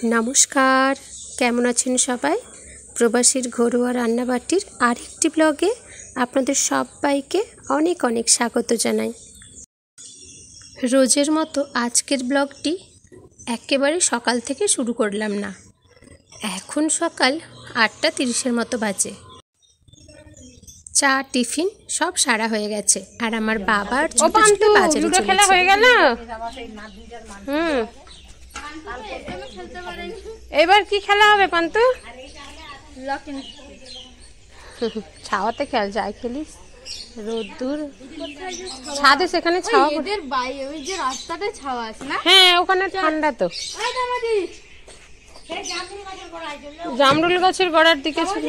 নমস্কার, কেমন আছেন সবাই? প্রবাসীর ঘরোয়া রান্নাবাটির আরেকটি ব্লগে আপনাদের সবাইকে অনেক অনেক স্বাগত জানাই। রোজের মতো আজকের ব্লগটি একেবারে সকাল থেকে শুরু করলাম না। এখন সকাল 8:30 মতো বাজে। চা টিফিন সব সারা হয়ে গেছে আর আমার বাবার ছোট ছোট বাজারে চলে খেলা হয়ে গেল। এবার কি খেলা হবে পান্তু? ছাওয়াতে খেল, যাই খেলিস রোদ্দুর ছাদে, সেখানে ছাওয়া। হ্যাঁ, ওখানে ঠান্ডা তো। জামরুল গাছের গোড়ার দিকে ছিল।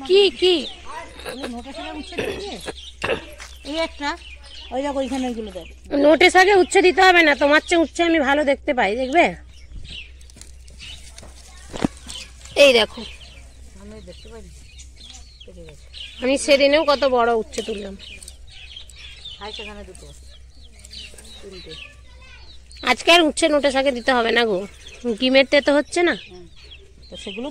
কি কি নোটিস আগে উচ্ছে দিতে হবে না, তোমার চেয়ে উচ্ছে আমি ভালো দেখতে পাই, দেখবে? এই দেখো, আমি সেদিনেও কত বড় উচ্ছে তুললাম। আজকে আর উচ্ছে নোটিস আগে দিতে হবে না গো, ডিমের তো হচ্ছে না। সেগুলো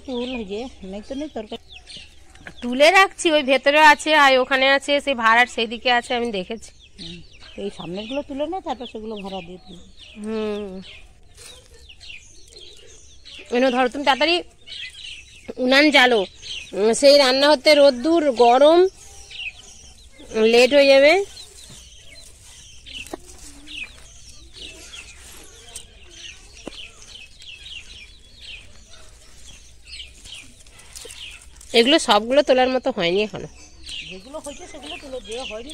তুলে রাখছি, ওই ভেতরে আছে আর ওখানে আছে, সেই ভাড়ার সেই দিকে আছে, আমি দেখেছি। এই সামনের গুলো তুলে না, তারপর সেগুলো ভাড়া দিয়ে দিই। ধরো তুমি তাড়াতাড়ি উনান জ্বালো, সেই রান্না হতে রোদ্দুর গরম, লেট হয়ে যাবে। এগুলো সবগুলো তোলার মতো হয়নি এখনো, যেগুলো হয়েছে সেগুলো তুলে দেওয়া হয়নি।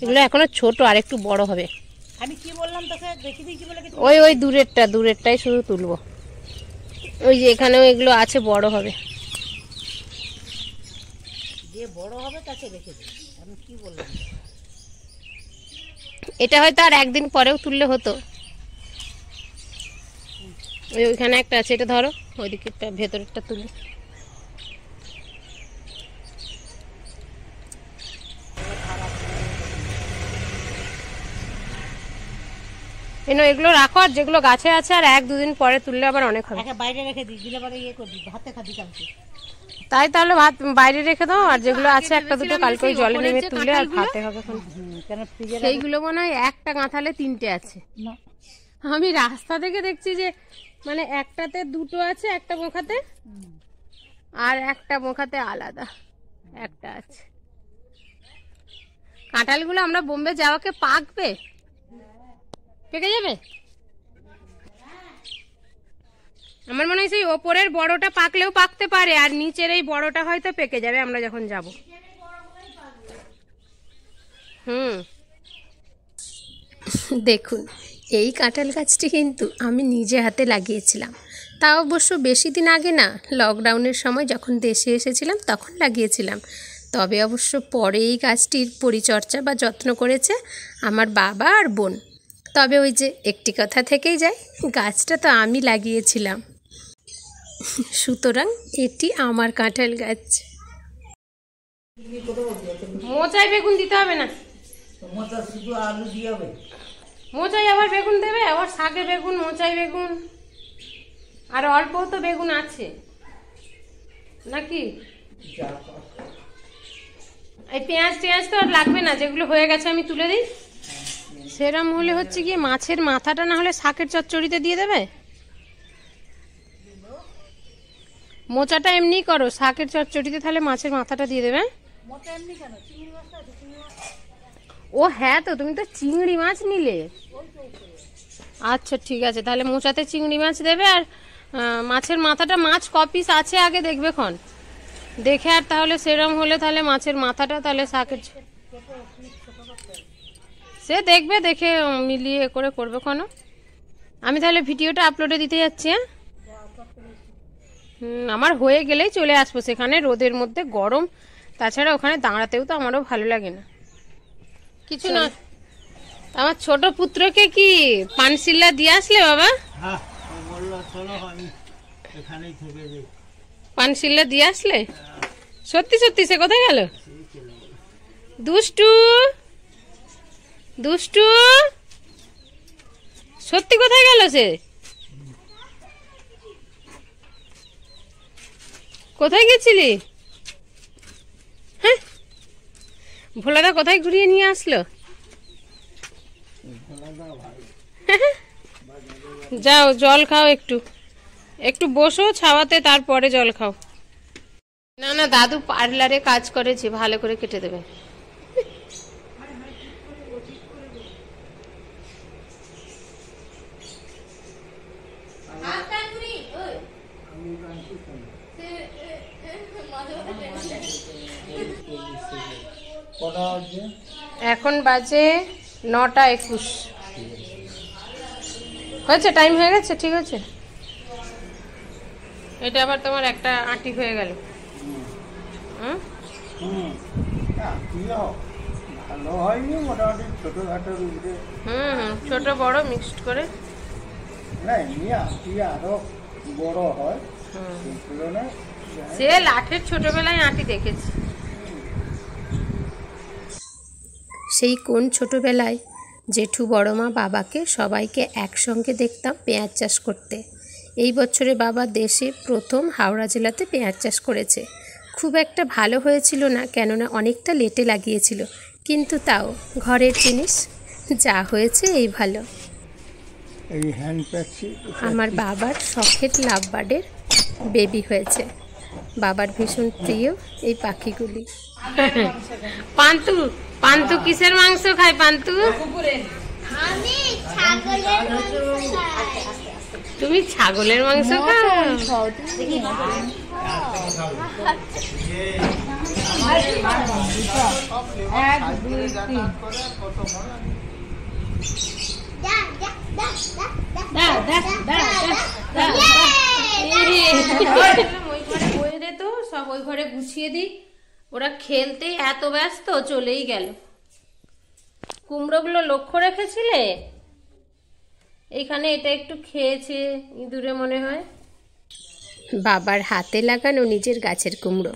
এগুলো এখনো ছোট, আর একটু বড় হবে। আমি কি বললাম তোকে, দেখি দিই কি বলে। ওই দূরেরটাই শুধু তুলবো। ওই যে এখানেও এগুলো আছে, বড় হবে, যে বড় হবে তাকে রেখে দিই। আমি কি বললাম, এটা হয়তো আর একদিন পরেও তুললে হতো। ওইখানে একটা আছে, এটা ধরো, ওইদিকে ভেতরেরটা তুলি। এগুলো রাখো, আর যেগুলো গাছে আছে আর 1-2 দিন পরে তুললে আবার অনেক হবে। বাইরে রেখে দিই, দিলে পরে ইয়ে করবি, ভাতে খাবি কালকে। তাই তাহলে ভাত বাইরে রেখে দাও, আর যেগুলো আছে 1-2টো কালকে ওই জলে নেমে তুলে আর ভাতে হবে। সেইগুলো মনে হয় একটা গাঁথালে 3টে আছে। আমি রাস্তা থেকে দেখছি যে মানে একটাতে 2টো আছে, একটা মুখাতে, আর একটা মুখাতে আলাদা একটা আছে। কাঁঠালগুলো আমরা বোম্বে যাওয়াকে পাকবে, পেকে যাবে। আমার মনে হয় সেই ওপরের বড়টা পাকলেও পাকতে পারে, আর নিচের এই বড়টা হয়তো পেকে যাবে আমরা যখন যাব। দেখুন, এই কাঁঠাল গাছটি কিন্তু আমি নিজে হাতে লাগিয়েছিলাম। তা অবশ্য বেশি দিন আগে না, লকডাউনের সময় যখন দেশে এসেছিলাম তখন লাগিয়েছিলাম। তবে অবশ্য পরে এই গাছটির পরিচর্যা বা যত্ন করেছে আমার বাবা আর বোন। তবে ওই যে একটি কথা থেকেই যায়, গাছটা তো আমি লাগিয়েছিলাম, সুতরাং এটি আমার কাঁঠাল গাছ। মোচায় বেগুন দিতে হবে না, মোচায় আবার বেগুন দেবে, আবার শাকে বেগুন, মোচায় বেগুন, আর অল্প তো বেগুন আছে নাকি। এই পেঁয়াজ টেঁয়াজ তো আর লাগবে না, যেগুলো হয়ে গেছে আমি তুলে দিই। সেরম হলে হচ্ছে গিয়ে মাছের মাথাটা না হলে শাকের চচ্চড়িতে দিয়ে দেবে। মোচাটা এমনি করো, শাকের চচ্চড়িতে তাহলে মাছের মাথাটা দিয়ে দেবে। ও হ্যাঁ, তো তুমি তো চিংড়ি মাছ নিলে। আচ্ছা ঠিক আছে, তাহলে মোচাতে চিংড়ি মাছ দেবে, আর মাছের মাথাটা, মাছ কপিস আছে আগে দেখবে খন, দেখে, আর তাহলে সেরম হলে তাহলে মাছের মাথাটা তাহলে শাকের, সে দেখবে, দেখে মিলিয়ে করে করবে খন। আমি তাহলে ভিডিওটা আপলোডে দিতে যাচ্ছি। হ্যাঁ, আমার হয়ে গেলেই চলে আসবো সেখানে, রোদের মধ্যে গরম, তাছাড়া ওখানে দাঁড়াতেও তো আমারও ভালো লাগে না কিছু না। আমার ছোট পুত্রকে কি পানশিল্লা দিয়ে আসলে বাবা? পানশিল্লা দিয়ে আসলে? সত্যি সত্যি? সে কোথায় গেল? দুষ্টু দুষ্টু সত্যি কোথায় গেল সে? কোথায় গেছিলি? হ্যাঁ, ভোলাদা কোথায় ঘুরিয়ে নিয়ে আসলো? যাও জল খাও, একটু একটু বসো ছাওয়াতে, তারপরে জল খাও। না না, দাদু পার্লারে কাজ করেছে, ভালো করে কেটে দেবে। এখন বাজে 9:21। হয়েছে, টাইম হয়ে গেছে, ঠিক আছে। এটা আবার তোমার একটা আঁটি হয়ে গেল। ছোট বড় মিক্সড করে। সে লাঠের ছোটবেলায় আঁটি দেখেছি। সেই কোন ছোটবেলায় জেঠু বড়মা বাবাকে সবাইকে একসঙ্গে দেখতাম পেঁয়াজ চাষ করতে। এই বছরে বাবা দেশে প্রথম হাওড়া জেলাতে পেঁয়াজ চাষ করেছে। খুব একটা ভালো হয়েছিল না, কেননা অনেকটা লেটে লাগিয়েছিল, কিন্তু তাও ঘরের জিনিস, যা হয়েছে এই ভালো। আমার বাবার শখের লাভবার্ডের বেবি হয়েছে। বাবার ভীষণ প্রিয় এই পাখিগুলি। পান্তু, পান্তু কিসের মাংস খায়? পান্তু তুমি ছাগলের মাংস খাও? বয়ে দে তো, সব ওই ঘরে গুছিয়ে দিই। ওরা খেলতেই এত ব্যস্ত, চলেই গেল। কুমড়োগুলো লক্ষ্য রেখেছিলে? এইখানে এটা একটু খেয়েছে ইঁদুরে মনে হয়। বাবার হাতে লাগানো নিজের গাছের কুমড়ো।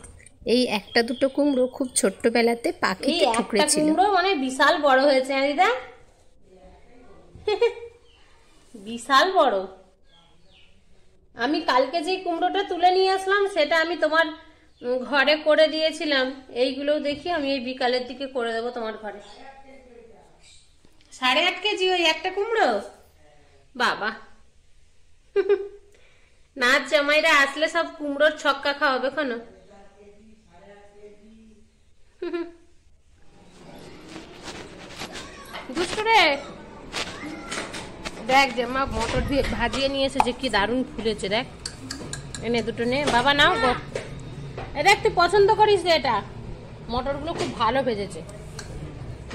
এই একটা দুটো কুমড়ো খুব ছোট্টবেলাতে পাখিতে ঠুকরেছিল। কুমড়ো মানে বিশাল বড় হয়েছে দিদা, বিশাল বড়। আমি কালকে যে কুমড়োটা তুলে নিয়ে আসলাম সেটা আমি তোমার ঘরে করে দিয়েছিলাম। এইগুলো দেখি আমি এই বিকালের দিকে করে দেবো তোমার ঘরে। 8.5 কেজি ওই একটা কুমড়ো। বাবা, নাচ জামাইরা আসলে সব কুমড়োর ছক্কা খাওয়াবে কেন? দুষ্টু রে, দেখ জামা মটর দিয়ে ভাজিয়ে নিয়ে এসেছে, কি দারুণ ফুলেছে দেখ। এনে দুটো নে বাবা, নাও গো। দেখ তুই পছন্দ করিস এটা, মটরগুলো খুব ভালো ভেজেছে,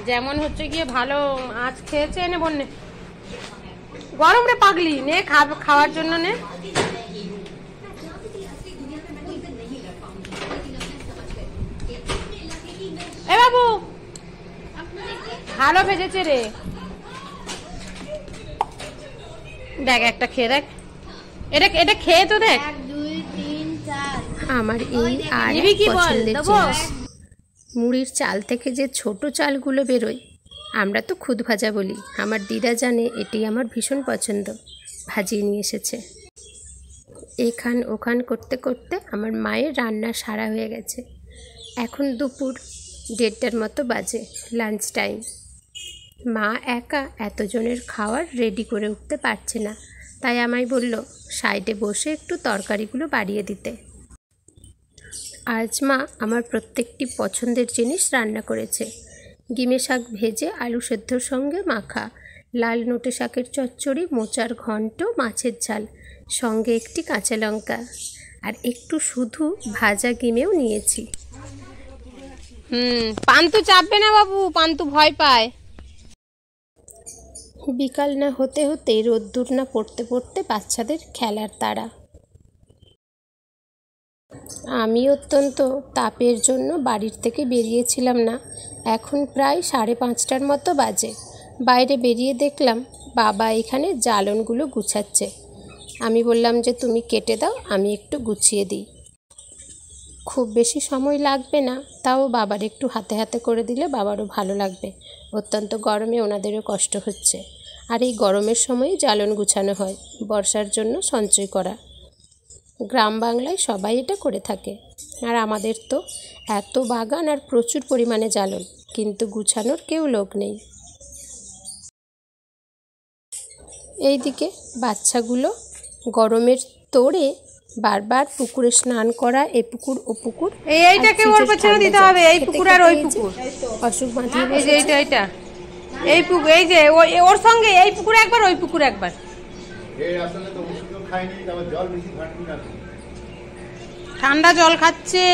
যেমন হচ্ছে গিয়ে ভালো আঁচ খেয়েছে। এনে বন্যে গরম রে পাগলি, নে খাওয়ার জন্য নে। এ বাবু, ভালো ভেজেছে রে। দেখ একটা খেয়ে দেখ, এটা খেয়ে তো দেখ। আমার এই আর পছন্দের জিনিস, মুড়ির চাল থেকে যে ছোট চালগুলো বেরোয়, আমরা তো খুদ ভাজা বলি। আমার দিদা জানে এটি আমার ভীষণ পছন্দ, ভাজিয়ে নিয়ে এসেছে। এখান ওখান করতে করতে আমার মায়ের রান্না সারা হয়ে গেছে। এখন দুপুর 1:30টার মতো বাজে, লাঞ্চ টাইম। মা একা এতজনের খাওয়ার রেডি করে উঠতে পারছে না, তাই আমায় বলল সাইডে বসে একটু তরকারিগুলো বাড়িয়ে দিতে। আজ মা আমার প্রত্যেকটি পছন্দের জিনিস রান্না করেছে। গিমে শাক ভেজে আলু সেদ্ধর সঙ্গে মাখা, লাল নোটে শাকের চচ্চড়ি, মোচার ঘন্ট, মাছের ঝাল, সঙ্গে একটি কাঁচা লঙ্কা, আর একটু শুধু ভাজা গিমেও নিয়েছি। পান্তু চাপবে না বাবু, পান্তু ভয় পায়। বিকাল না হতে হতে রোদ্দুর না পড়তে পড়তে বাচ্চাদের খেলার তাড়া। আমি অত্যন্ত তাপের জন্য বাড়ির থেকে বেরিয়েছিলাম না। এখন প্রায় 5:30টার মতো বাজে। বাইরে বেরিয়ে দেখলাম বাবা এখানে জ্বালনগুলো গুছাচ্ছে। আমি বললাম যে তুমি কেটে দাও, আমি একটু গুছিয়ে দিই। খুব বেশি সময় লাগবে না, তাও বাবার একটু হাতে হাতে করে দিলে বাবারও ভালো লাগবে। অত্যন্ত গরমে ওনাদেরও কষ্ট হচ্ছে। আর এই গরমের সময় জ্বালন গুছানো হয় বর্ষার জন্য সঞ্চয় করা। গ্রাম বাংলায় সবাই এটা করে থাকে। আর আমাদের তো এত বাগান আর প্রচুর পরিমাণে জ্বালন, কিন্তু গুছানোর কেউ লোক নেই। এইদিকে বাচ্চাগুলো গরমের তোড়ে বারবার পুকুরে স্নান করা, এ পুকুর ও পুকুর। এইটাকে ওর পেছনে দিতে হবে, এই পুকুর আর ওই পুকুর। অসুখ বাঁধিয়ে এই যে এইটা এই পুকুর, এই যে ওর সঙ্গে এই পুকুর একবার, ওই পুকুর একবার। ঠান্ডা জল খাচ্ছে,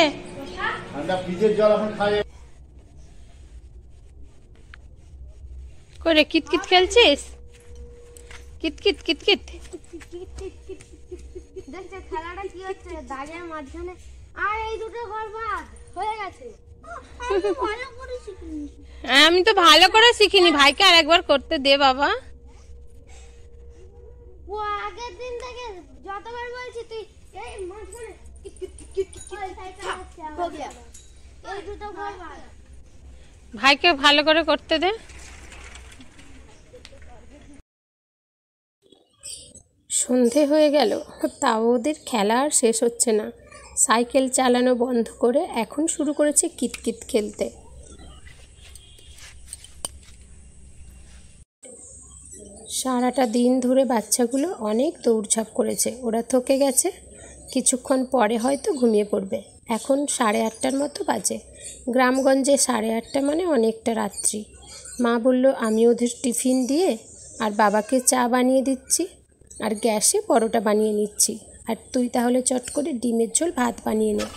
করে কিতকিত খেলছিস? কিতকিত কিতকিত দেখছে খেলাটা কি হচ্ছে, দাগের মাঝখানে আর এই দুটো ঘর বাদ হয়ে গেছে। আমি তো ভালো করে শিখিনি, ভাইকে আর একবার করতে দে বাবা। ও আগের দিন থেকে যতবার বলছি তুই এই মাঝখানে এই দুটো ঘর বাদ। ভাইকে ভালো করে করতে দে। সন্ধে হয়ে গেল, তাও ওদের খেলা আর শেষ হচ্ছে না। সাইকেল চালানো বন্ধ করে এখন শুরু করেছে কিতকিত খেলতে। সারাটা দিন ধরে বাচ্চাগুলো অনেক দৌড়ঝাঁপ করেছে, ওরা থকে গেছে। কিছুক্ষণ পরে হয়তো ঘুমিয়ে পড়বে। এখন 8:30টার মতো বাজে। গ্রামগঞ্জে 8:30 মানে অনেকটা রাত্রি। মা বলল আমি ওদের টিফিন দিয়ে আর বাবাকে চা বানিয়ে দিচ্ছি, আর গ্যাসে পরোটা বানিয়ে নিচ্ছি, আর তুই তাহলে চট করে ডিমের ঝোল ভাত বানিয়ে নে।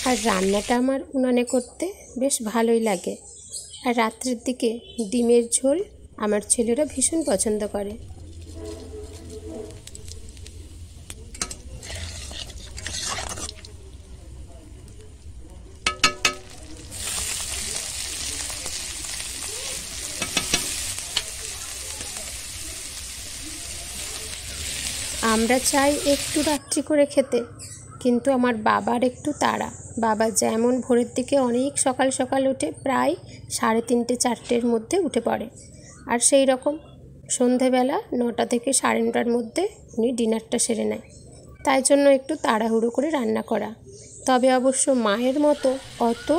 আর রান্নাটা আমার উনানে করতে বেশ ভালোই লাগে। আর রাত্রের দিকে ডিমের ঝোল আমার ছেলেরা ভীষণ পছন্দ করে। আমরা চাই একটু রাত্রি করে খেতে, কিন্তু আমার বাবার একটু তাড়া। বাবা যেমন ভোরের দিকে অনেক সকাল সকাল উঠে, প্রায় 3:30 4টের মধ্যে উঠে পড়ে, আর সেই রকম সন্ধেবেলা 9টা থেকে 9:30টার মধ্যে উনি ডিনারটা সেরে নেয়। তাই জন্য একটু তাড়াহুড়ো করে রান্না করা। তবে অবশ্য মায়ের মতো অত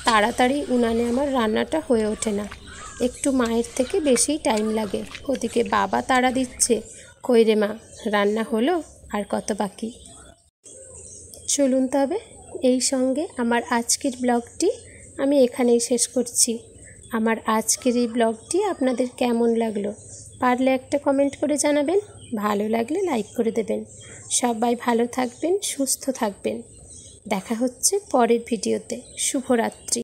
তাড়াতাড়ি উনানে আমার রান্নাটা হয়ে ওঠে না, একটু মায়ের থেকে বেশি টাইম লাগে। ওদিকে বাবা তাড়া দিচ্ছে, কই রে মা, রান্না হলো, আর কত বাকি। চলুন তবে এই সঙ্গে আমার আজকের ব্লগটি আমি এখানেই শেষ করছি। আমার আজকের এই ব্লগটি আপনাদের কেমন লাগলো পারলে একটা কমেন্ট করে জানাবেন, ভালো লাগলে লাইক করে দেবেন। সবাই ভালো থাকবেন, সুস্থ থাকবেন। দেখা হচ্ছে পরের ভিডিওতে। শুভরাত্রি।